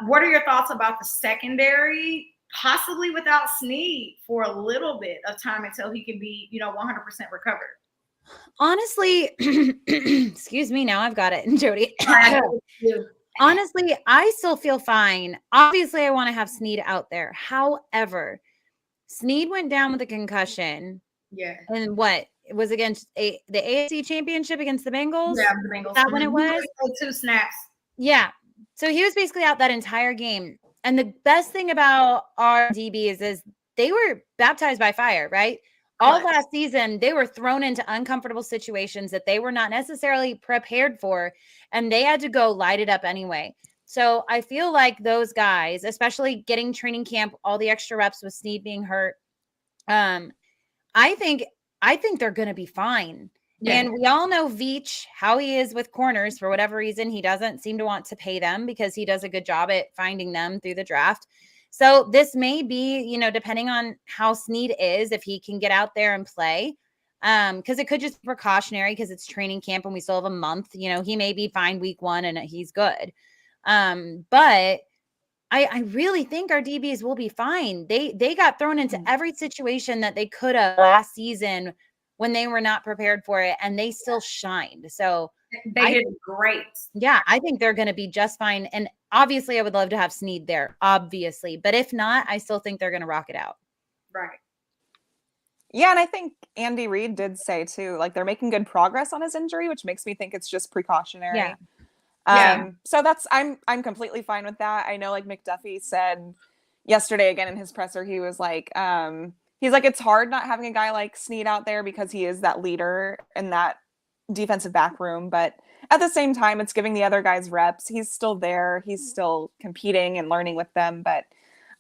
what are your thoughts about the secondary, possibly without Snead for a little bit of time until he can be 100% recovered? honestly, excuse me, now I've got it, Jodi. Honestly, I still feel fine. Obviously, I want to have Snead out there. However, Snead went down with a concussion. Yeah. And what? It was against the AFC Championship against the Bengals? Yeah, the Bengals. Is that when it was? 2 snaps. Yeah. So he was basically out that entire game. And the best thing about our DBs is they were baptized by fire, right? All last season, they were thrown into uncomfortable situations that they were not necessarily prepared for, and they had to go light it up anyway. So I feel like those guys, especially getting training camp, all the extra reps with Snead being hurt, I think they're going to be fine. Yeah. And we all know Veach, how he is with corners. For whatever reason, he doesn't seem to want to pay them because he does a good job at finding them through the draft. So this may be, depending on how Snead is, if he can get out there and play, because it could just be precautionary because it's training camp and we still have a month. He may be fine week 1 and he's good. But I really think our DBs will be fine. They got thrown into every situation that they could have last season when they were not prepared for it, and they still shined. So they did great. Yeah, I think they're going to be just fine. And obviously, I would love to have Snead there, obviously. But if not, I still think they're going to rock it out. Right. Yeah, and I think Andy Reid did say too, like they're making good progress on his injury, which makes me think it's just precautionary. Yeah. So I'm completely fine with that. I know like McDuffie said yesterday again in his presser, he was like, he's like, it's hard not having a guy like Snead out there because he is that leader in that defensive back room. But at the same time, it's giving the other guys reps. He's still there. He's still competing and learning with them. But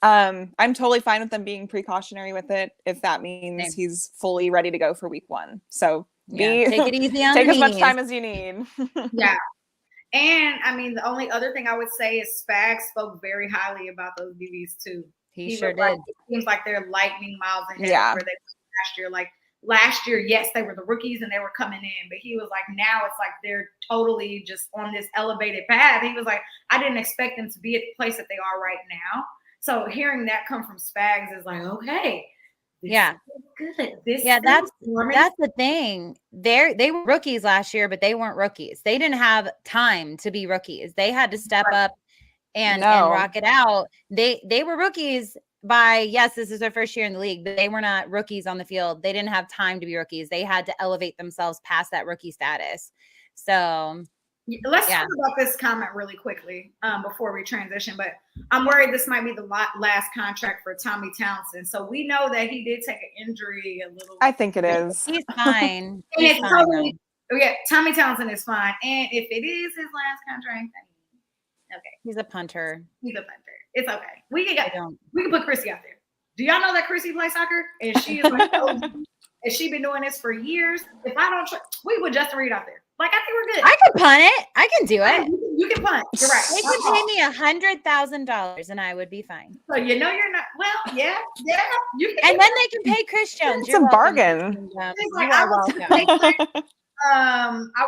I'm totally fine with them being precautionary with it if that means he's fully ready to go for week 1. So take it easy on take the as much knees. time as you need. Yeah. And I mean, the only other thing I would say is Spags spoke very highly about those DBs too. He sure did. Like, it seems like they're lightning miles ahead of where they were last year. Like last year, yes, they were the rookies and they were coming in, but he was like, now it's like they're totally just on this elevated path. He was like, I didn't expect them to be at the place that they are right now. So hearing that come from Spags is like, okay. Yeah. Good. That's the thing. They were rookies last year, but they weren't rookies. They didn't have time to be rookies. They had to step up and rock it out. They were rookies by, yes, this is their first year in the league, but they were not rookies on the field. They didn't have time to be rookies. They had to elevate themselves past that rookie status. So let's talk about this comment really quickly before we transition. But I'm worried this might be the last contract for Tommy Townsend. So we know that he did take an injury a little. I think it is. He's fine. Tommy Townsend is fine. And if it is his last contract, okay. He's a punter. It's okay. We can put Chrissy out there. Do y'all know that Chrissy plays soccer? And she is like, and she been doing this for years. If I don't, we put Justin Reed out there. Like, I think we're good. I can punt it. I can do it. You can punt. You're right. They can pay me $100,000 and I would be fine. So you're not. Well, yeah. You can. And then they can pay Chris Jones. It's a bargain. I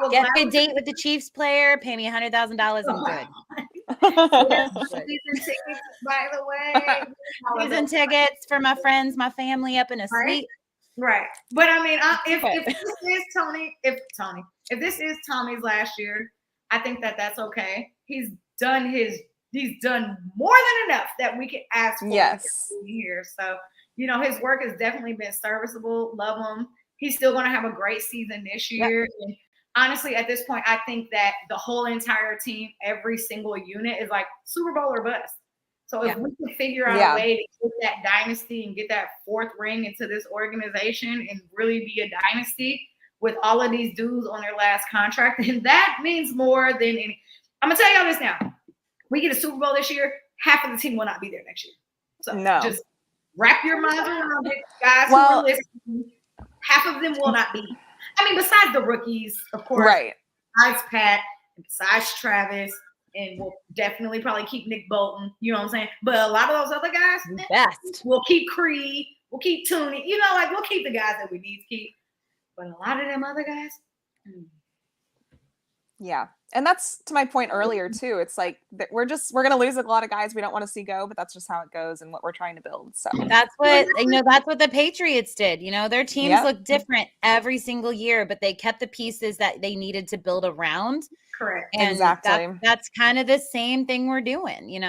will get a date with the Chiefs player. Pay me $100,000. I'm good. Season tickets, by the way. Season tickets for my friends, my family up in a suite. Right. But I mean, if this is Tommy's last year, I think that that's okay. He's done more than enough that we can ask for here. So, his work has definitely been serviceable. Love him. He's still going to have a great season this year. Yep. And honestly, at this point, I think that the whole entire team, every single unit is like Super Bowl or bust. So if we can figure out a way to get that dynasty and get that 4th ring into this organization and really be a dynasty with all of these dudes on their last contract, and that means more than any. I'm going to tell y'all this now. We get a Super Bowl this year, half of the team will not be there next year. So just wrap your minds around it, guys who are listening. Half of them will not be. I mean, besides the rookies, of course. Right. Besides Pat, and besides Travis, and we'll definitely probably keep Nick Bolton. You know what I'm saying? But a lot of those other guys, we'll keep Creed, we'll keep Tooney. We'll keep the guys that we need to keep. But a lot of them other guys. Yeah. And that's to my point earlier too. It's like we're going to lose a lot of guys we don't want to see go, but that's just how it goes and what we're trying to build. So that's what that's what the Patriots did. Their teams look different every single year, but they kept the pieces that they needed to build around. Correct. And exactly. That's kind of the same thing we're doing, And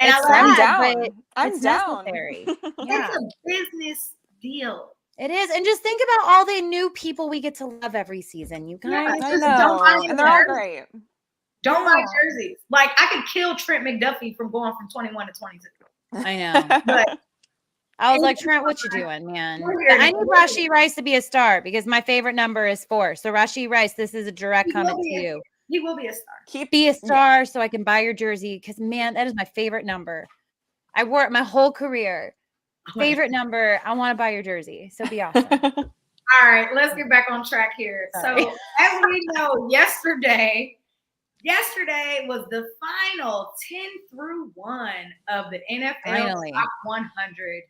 I'm down. It's necessary. It's a business deal. It is. And just think about all the new people we get to love every season. You guys. I know. And they're all great. Don't buy jerseys. Like, I could kill Trent McDuffie from going from 21 to 22. I know. But I was like, Trent, what you doing, man? I need Rashee Rice to be a star because my favorite number is 4. So Rashee Rice, this is a direct comment to you. He will be a star. Be a star so I can buy your jersey because, man, that is my favorite number. I wore it my whole career. Favorite number. I want to buy your jersey. So be awesome. All right, let's get back on track here. Sorry. So as we know, yesterday was the final 10 through 1 of the NFL Finally. Top 100.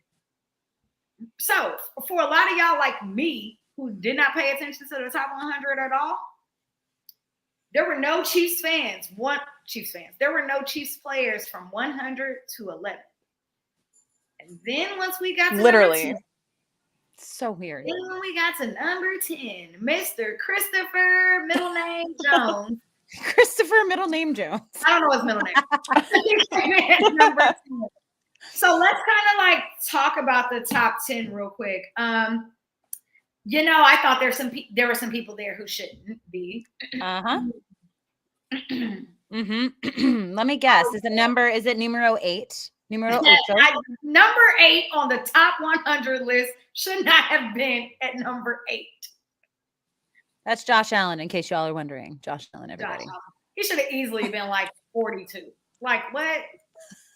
So for a lot of y'all like me who did not pay attention to the Top 100 at all, there were no Chiefs fans. There were no Chiefs players from 100 to 11. And then once we got to Literally. number 10, So weird. then when we got to number 10, Mr. Christopher, middle name Jones. Christopher, middle name Jones. I don't know his middle name. Number 10. So let's kind of like talk about the top 10 real quick. You know, I thought there were some people there who shouldn't be. Let me guess. Is it numero 8? Numero 8. Number 8 on the top 100 list should not have been at number 8. That's Josh Allen, in case y'all are wondering. Josh Allen, everybody. He should have easily been like 42. Like, what?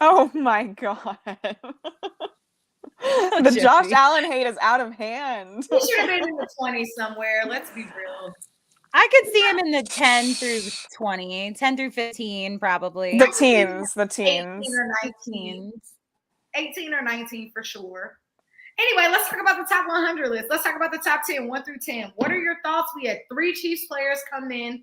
Oh my God. The Josh Allen hate is out of hand. He should have been in the 20s somewhere. Let's be real. I could see him in the 10 through 20, 10 through 15, probably. The teens. 18 or 19. 18 or 19 for sure. Anyway, let's talk about the top 100 list. Let's talk about the top 10, 1 through 10. What are your thoughts? We had 3 Chiefs players come in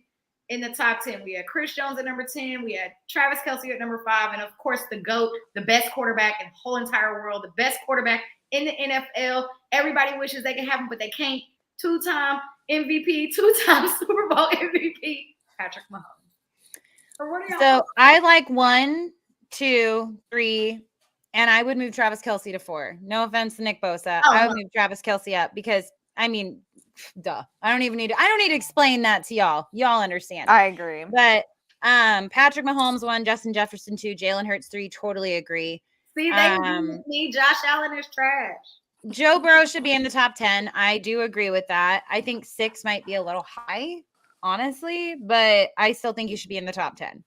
the top 10. We had Chris Jones at number 10. We had Travis Kelce at number 5. And, of course, the GOAT, the best quarterback in the whole entire world, the best quarterback in the NFL. Everybody wishes they could have him, but they can't. 2-time MVP, 2-time Super Bowl MVP, Patrick Mahomes. So I like 1, 2, 3, and I would move Travis Kelce to 4. No offense to Nick Bosa. I would move Travis Kelce up because, I mean, duh. I don't need to explain that to y'all. Y'all understand. I agree. But Patrick Mahomes 1, Justin Jefferson 2, Jalen Hurts 3, totally agree. See, they agree with me. Josh Allen is trash. Joe Burrow should be in the top 10. I do agree with that. I think 6 might be a little high, honestly, but I still think you should be in the top 10.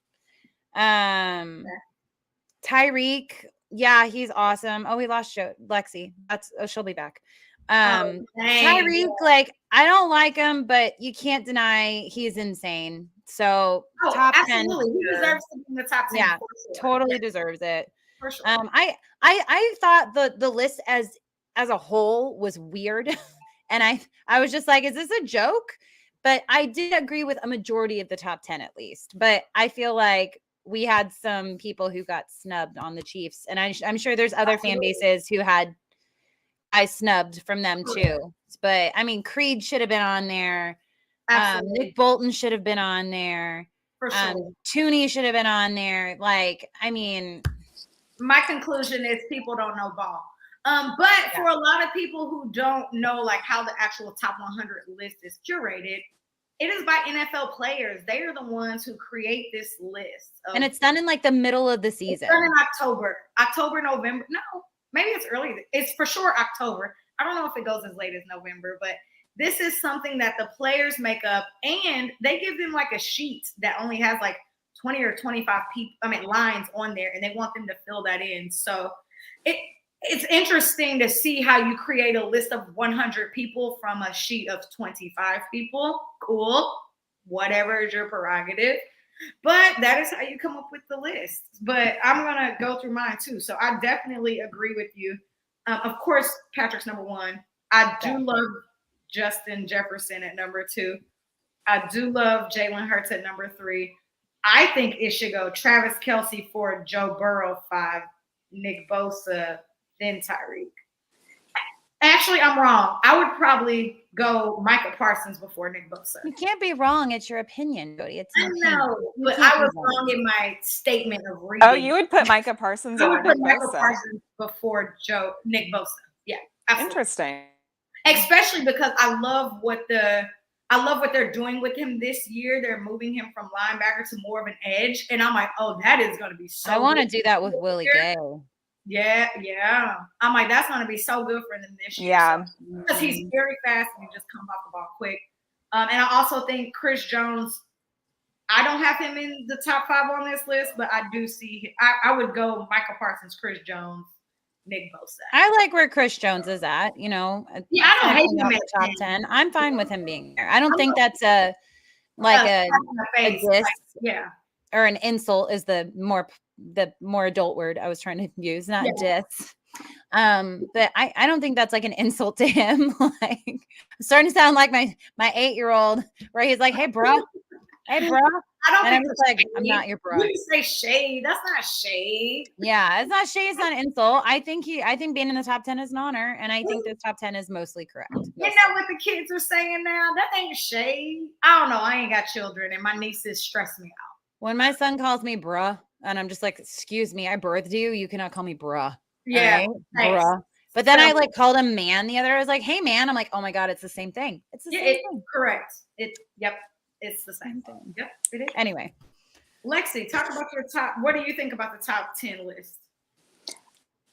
Tyreek, yeah, he's awesome. Oh, we lost Lexi. She'll be back. Tyreek, like, I don't like him, but you can't deny he's insane. So top absolutely. 10. He deserves to be in the top 10. Yeah, for sure. totally deserves it. For sure. I thought the list as a whole was weird. And I was just like, is this a joke? But I did agree with a majority of the top 10 at least. But I feel like we had some people who got snubbed on the Chiefs. And I'm sure there's other fan bases who had guys snubbed from them too. But I mean, Creed should have been on there. Nick Bolton should have been on there. For sure. Tooney should have been on there. Like, I mean, my conclusion is people don't know ball. But for a lot of people who don't know like how the actual top 100 list is curated, it is by NFL players. They are the ones who create this list. And it's done in like the middle of the season. It's done in October, November. No, maybe it's early. It's for sure October. I don't know if it goes as late as November, but this is something that the players make up, and they give them like a sheet that only has like 20 or 25 lines on there, and they want them to fill that in. So it's interesting to see how you create a list of 100 people from a sheet of 25 people. Cool. Whatever is your prerogative. But that is how you come up with the list. But I'm going to go through mine too. So I definitely agree with you. Of course, Patrick's number 1. I do love Justin Jefferson at number 2. I do love Jalen Hurts at number 3. I think it should go Travis Kelce 4, Joe Burrow 5, Nick Bosa, then Tyreek. Actually, I'm wrong. I would probably go Micah Parsons before Nick Bosa. You can't be wrong. It's your opinion, Jodi. I know, but I was wrong in my statement of reading. Oh, you would put Micah Parsons over Nick Bosa. Parsons before Nick Bosa. Yeah, absolutely. Interesting. Especially because I love what they're doing with him this year. They're moving him from linebacker to more of an edge, and I'm like, oh, that is going to be so. I want to do that with Willie Gay. Yeah. I'm like, that's going to be so good for them this year. Yeah. Because he's very fast and he just comes off the ball quick. And I also think Chris Jones, I don't have him in the top 5 on this list, but I do see, I would go Michael Parsons, Chris Jones, Nick Bosa. I like where Chris Jones is at. You know, Yeah, I don't hate him at at the top 10. I'm fine with him being there. I don't think that's slap in the face, diss yeah. or an insult is the more adult word I was trying to use, not diss. But I don't think that's like an insult to him. Like, I'm starting to sound like my 8-year-old, where he's like, "Hey, bro, hey, bro," I don't and I'm think just like, "I'm not your bro." You say shade. That's not shade. Yeah, it's not shade. It's not an insult. I think being in the top 10 is an honor, and I think the top 10 is mostly correct. You know what the kids are saying now? That ain't shade. I don't know. I ain't got children, and my nieces stress me out. When my son calls me bruh, and I'm just like, "Excuse me, I birthed you. You cannot call me bruh." Yeah, right? Bruh. But then I like called him man the other day. I was like, "Hey, man." I'm like, "Oh my God, it's the same thing. It's the same thing." Correct. It's the same thing. Yep, it is. Anyway. Lexi, talk about your top. What do you think about the top 10 list?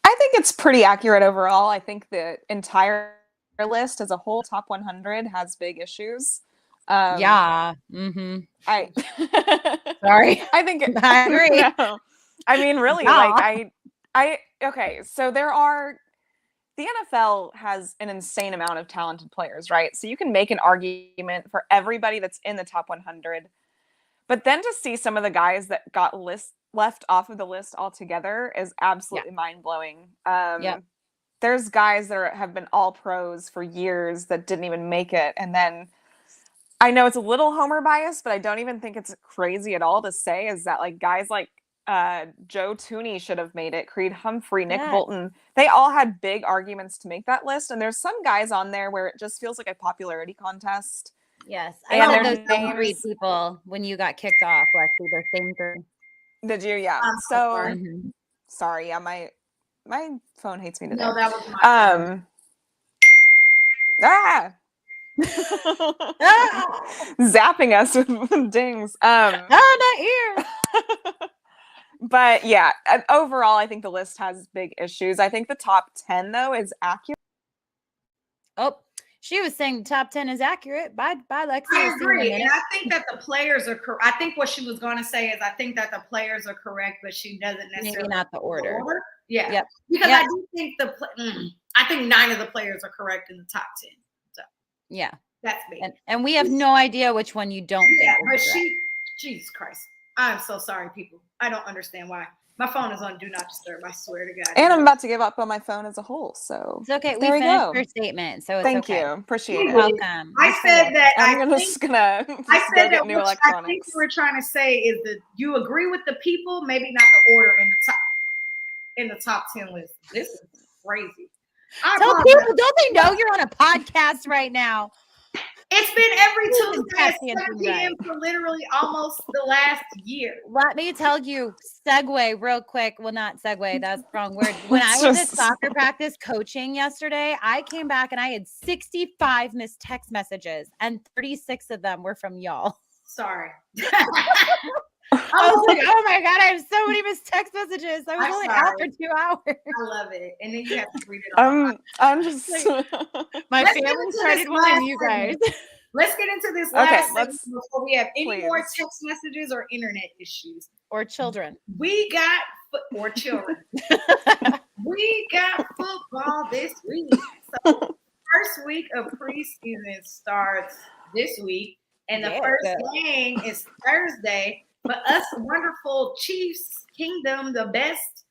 I think it's pretty accurate overall. I think the entire list as a whole, top 100, has big issues. Yeah. Mm-hmm. Sorry. I think I agree. No. I mean, really, like okay. So the NFL has an insane amount of talented players, right? So you can make an argument for everybody that's in the top 100. But then to see some of the guys that got left off of the list altogether is absolutely mind-blowing. There's guys that have been all pros for years that didn't even make it. And then I know it's a little homer bias, but I don't even think it's crazy at all to say is that like guys like Joe Tooney should have made it, Creed Humphrey, Nick Bolton. They all had big arguments to make that list. And there's some guys on there where it just feels like a popularity contest. Yes, I know those same 3 people when you got kicked off, Lexi. The same 3. Did you? Yeah. So sorry. Yeah, my phone hates me today. No, that was my zapping us with dings. Not here. But yeah, overall, I think the list has big issues. I think the top 10 though is accurate. Oh. She was saying the top 10 is accurate. Bye, Lexi. I agree. And I think that the players are correct. I think what she was going to say is I think that the players are correct, but she doesn't necessarily. Maybe not the order. Yeah. Yep. Because I do think I think 9 of the players are correct in the top 10. So yeah. That's me. And we have no idea which one you don't think. But Jesus Christ. I'm so sorry, people. I don't understand why. My phone is on Do Not Disturb. I swear to God. And I'm about to give up on my phone as a whole. So it's okay. We finished your statement. So it's Thank you. Appreciate it. Welcome. I said that I'm just gonna get new electronics. I think you were trying to say is that you agree with the people, maybe not the order in the top 10 list. This is crazy. Tell people, don't they know you're on a podcast right now? It's been every Tuesday at 7 p.m. for literally almost the last year. Let me tell you, segue real quick. Well, not segue, that's the wrong word. When I was at soccer practice coaching yesterday, I came back and I had 65 missed text messages, and 36 of them were from y'all. Sorry. I was like, oh my God, I have so many missed text messages. I was only out for 2 hours. I love it. And then you have to read it all. I'm just my family started wanting you guys. Let's get into this last segment before we have any more text messages or internet issues. Or children. We got we got football this week. So first week of preseason starts this week. And the first game is Thursday. But us wonderful Chiefs Kingdom, the best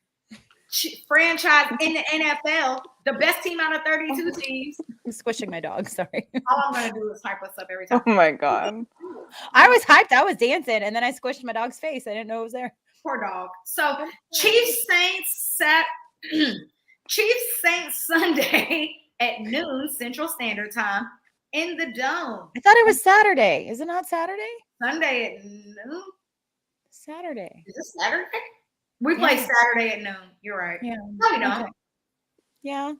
franchise in the NFL, the best team out of 32 teams. I'm squishing my dog. Sorry. All I'm going to do is hype us up every time. Oh, my God. I was hyped. I was dancing, and then I squished my dog's face. I didn't know it was there. Poor dog. So Chiefs Saints Sunday at noon Central Standard Time in the Dome. I thought it was Saturday. Is it not Saturday? Sunday at noon. Saturday. Is it Saturday? We play Saturday at noon. You're right. Yeah. No, we don't. Okay. Yeah,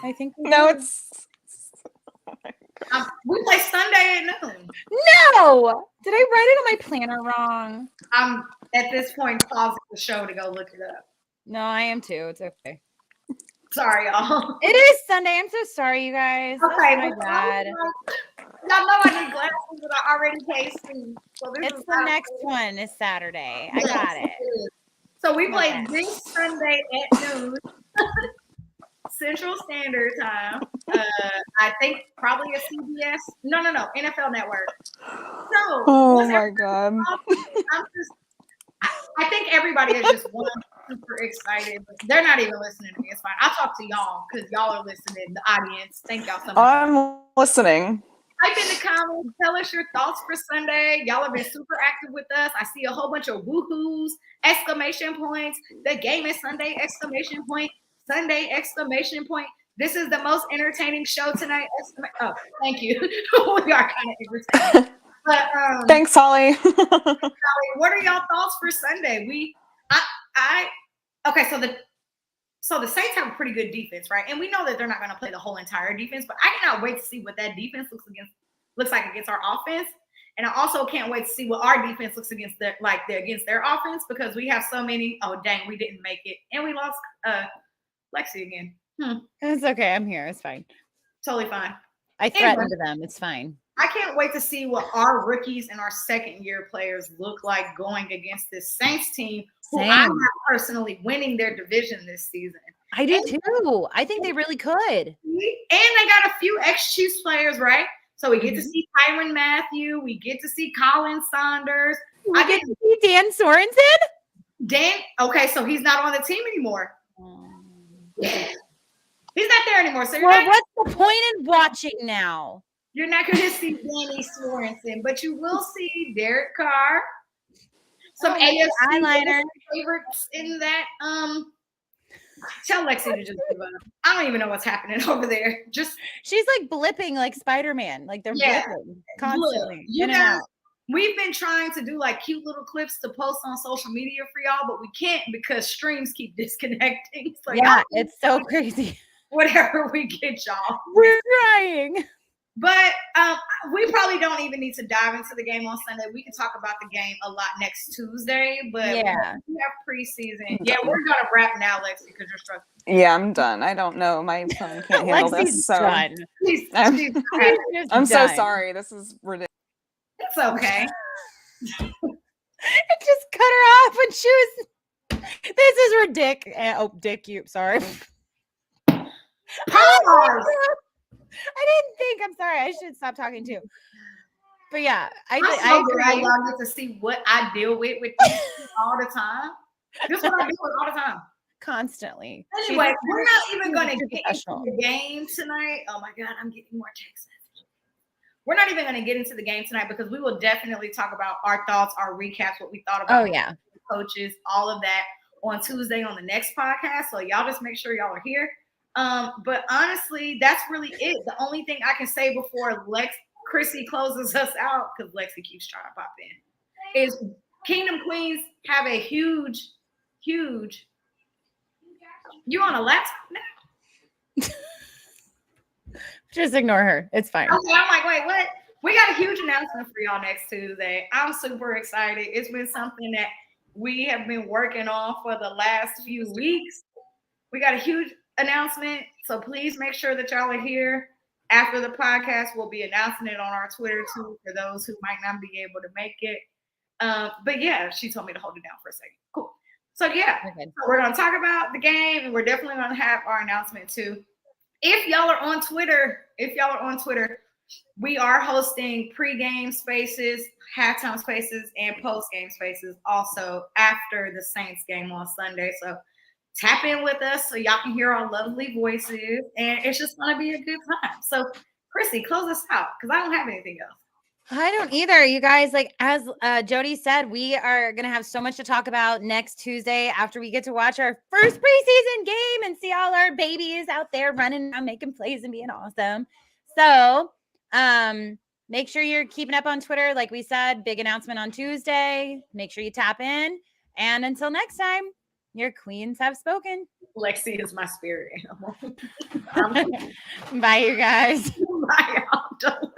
I think we no, do. it's. We play Sunday at noon. No! Did I write it on my planner wrong? I'm at this point pausing the show to go look it up. No, I am too. It's okay. Sorry, y'all. It is Sunday. I'm so sorry, you guys. Okay, my bad. Y'all know I need glasses, but I already paid Steve. So it's the next one is Saturday. I got it. So we play this Sunday at noon. Central Standard Time. I think probably a CBS. No, NFL Network. So, oh my God. I think everybody is just super excited. They're not even listening to me. It's fine. I'll talk to y'all because y'all are listening, the audience. Thank y'all so much. I'm listening. Type in the comments. Tell us your thoughts for Sunday. Y'all have been super active with us. I see a whole bunch of woohoos, exclamation points. The game is Sunday, exclamation point. Sunday, exclamation point. This is the most entertaining show tonight. Oh, thank you. We are kind of entertaining. But thanks, Holly. What are y'all thoughts for Sunday? Okay, so the Saints have a pretty good defense, right? And we know that they're not going to play the whole entire defense, but I cannot wait to see what that defense looks like against our offense. And I also can't wait to see what our defense looks against their offense, because we have so many. Oh dang, we didn't make it, and we lost Lexi again. It's okay. I'm here. It's fine. Totally fine. I threatened them. It's fine. I can't wait to see what our rookies and our second-year players look like going against this Saints team, who I have personally winning their division this season. I do too. I think they really could. And they got a few ex-Chiefs players, right? So we get to see Tyrann Mathieu. We get to see Colin Saunders. I get to see Dan Sorensen. Okay, so he's not on the team anymore. He's not there anymore. So what's the point in watching now? You're not going to see Danny Sorensen, but you will see Derek Carr. Some AFC eyeliner favorites in that. Tell Lexi to just give up. I don't even know what's happening over there. She's like blipping like Spider-Man. Like they're blipping constantly. You guys, we've been trying to do like cute little clips to post on social media for y'all, but we can't because streams keep disconnecting. So it's so crazy. Whatever we get, y'all. We're trying. But we probably don't even need to dive into the game on Sunday. We can talk about the game a lot next Tuesday. But we have preseason. Yeah, we're going to wrap now, Lexi, because you're struggling. Yeah, I'm done. I don't know. My phone can't handle this. So done. I'm so sorry. This is ridiculous. It's okay. It just cut her off when she was. This is ridiculous. Oh, Dick, you. Sorry. Pause. I didn't think. I'm sorry. I should stop talking too. But yeah, I agree. Y'all get to see what I deal with these all the time. This is what I deal with all the time. Constantly. Anyway, we're not even going to get into the game tonight. Oh my God, I'm getting more text messages. We're not even going to get into the game tonight because we will definitely talk about our thoughts, our recaps, what we thought about coaches, all of that on Tuesday on the next podcast. So y'all just make sure y'all are here. But honestly, that's really it. The only thing I can say before Chrissy closes us out, because Lexi keeps trying to pop in, is Kingdom Queens have a huge. You on a laptop now? Just ignore her. It's fine. Okay, I'm like, wait, what? We got a huge announcement for y'all next Tuesday. I'm super excited. It's been something that we have been working on for the last few weeks. We got a huge announcement, so please make sure that y'all are here. After the podcast, we'll be announcing it on our Twitter too for those who might not be able to make it. But yeah, she told me to hold it down for a second. Cool. So yeah, we're going to talk about the game, and we're definitely going to have our announcement too. If y'all are on Twitter, we are hosting pre-game spaces, halftime spaces, and post-game spaces also after the Saints game on Sunday. So tap in with us so y'all can hear our lovely voices, and it's just going to be a good time. So, Chrissy, close us out because I don't have anything else. I don't either. You guys, like as Jodi said, we are going to have so much to talk about next Tuesday after we get to watch our first preseason game and see all our babies out there running around, making plays and being awesome. So make sure you're keeping up on Twitter. Like we said, big announcement on Tuesday. Make sure you tap in. And until next time, your queens have spoken. Lexi is my spirit animal. Bye, you guys. Bye, y'all.